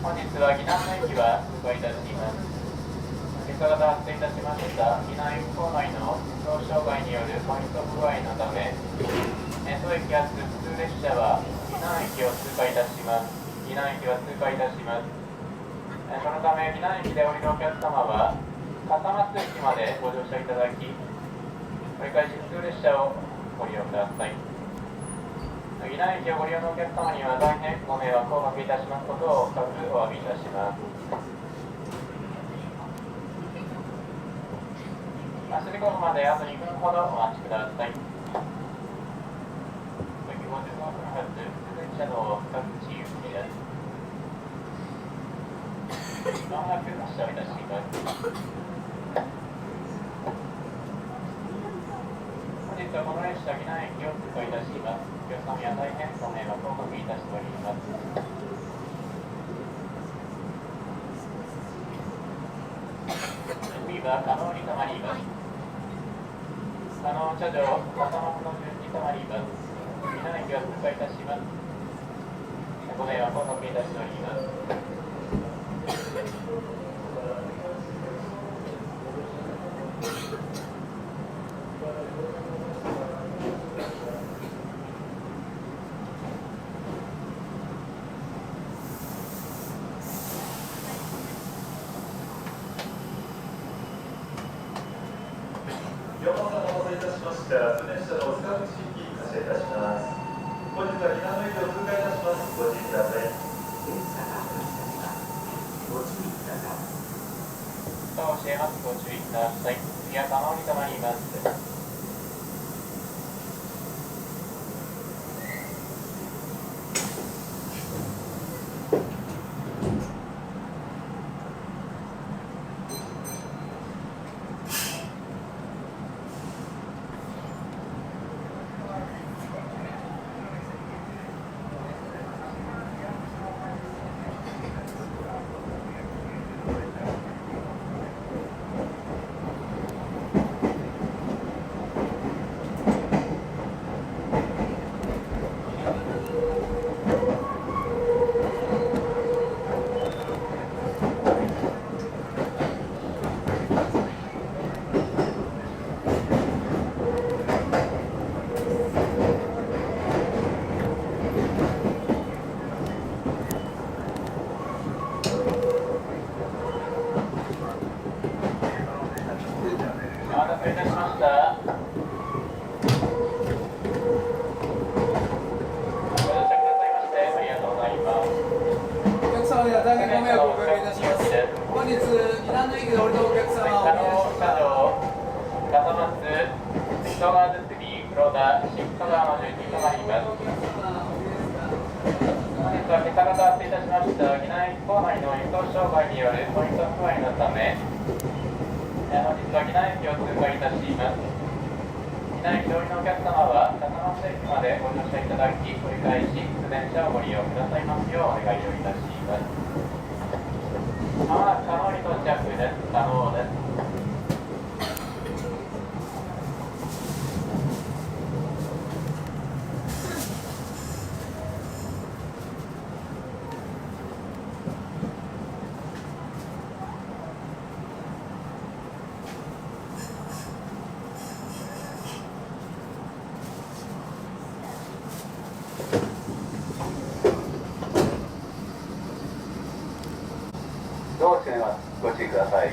本日は岐南の駅は通過いたします。結果が発生いたしました岐南駅構内の輸送障害によるポイント不具合のため、当駅発普通列車は岐南駅を通過いたします。岐南駅は通過いたします。そのため岐南駅で降りるお客様は笠松駅までご乗車いただき、折り返し普通列車をご利用ください。岐南駅をご利用のお客様には大変ご迷惑をおかけいたしますことを深くお詫びいたします。足時刻まであと2分ほどお待ちください。55分発普通列車の各地行きです。まもなく発車をいたします。本日はこの列車岐南駅を通過いたします。お客様には大変ご迷惑をおかけいたしております。次は加納に停まります。加納茶城笠松の順に停まります。岐南駅は通過いたします。ご迷惑をおかけいたしております。4番線お待たせいたしました。普通列車の塚口行き発車いたします。本日は岐南の駅を通過いたします。ご注意ください。ドアを閉めます。ご注意ください。次は加納に停まります。お待たせいたしました。ご乗車くださいましてありがとうございます。お客様には大変ご迷惑をおかけいたします。本日、岐南の駅で降りたお客様をお願いします。加納車両笠松糸川堤黒田新香川の順に停まります。本日は今朝方発生いたしました岐南駅構内の輸送障害によるポイント不具合のため、本日は岐南駅を通過いたします。岐南駅通りのお客様は笠松駅までご乗車いただき、折り返し普通電車をご利用くださいますようお願いをいたします。まもなく加納に到着です。加納です。ドアを閉めます。ご注意ください。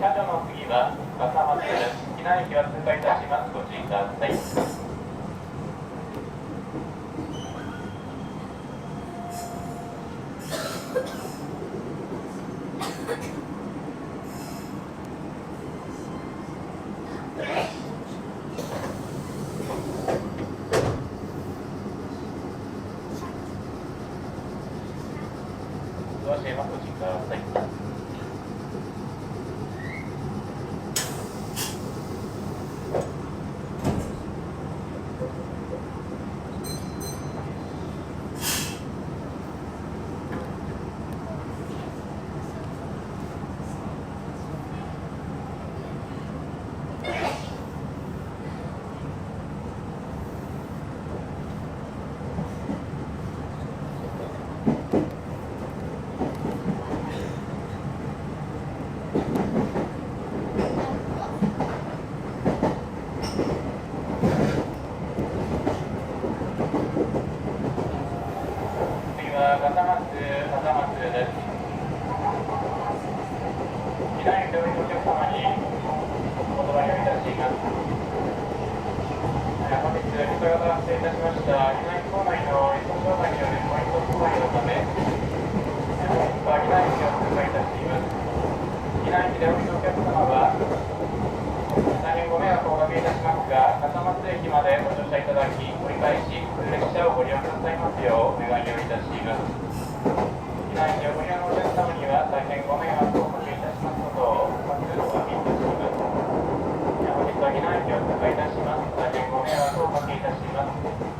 車両の次は笠松です。岐南駅は通過いたします。ご注意ください。駅までご乗車いただき、折り返し、普通列車をご利用くださいますようお願いをいたします。機内におご利用のお客様には大変ご迷惑をおかけいたしますことを深くお詫びいたします。本日は機内にお通過いたします。大変ご迷惑をおかけいたします。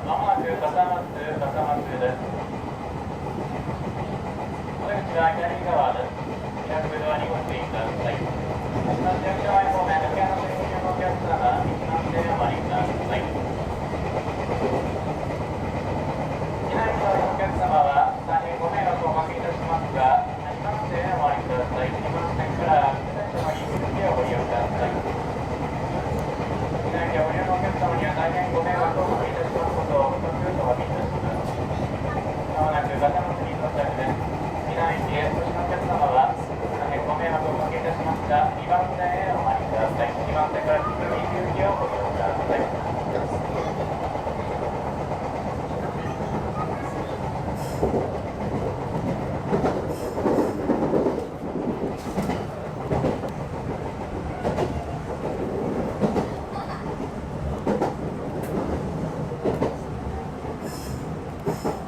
まもなく笠松です。お出口は左側です。左ドアにご注意ください。下の駐車前方面、抜け穴というお客様、一番手お回りください。機内におりのお客様は大変ご迷惑をおかけいたしますが、2番手お回りください。2番線から左様に続きをご利用ください。機内におりのお客様には大変ご迷惑をおかけいたしますことを深くお詫びいたします。まもなく笠松に到着です。機内にお越しのお客様は大変ご迷惑をおかけいたしますが、2番線へお回りください。2番線から続き続きをご利用ください。す。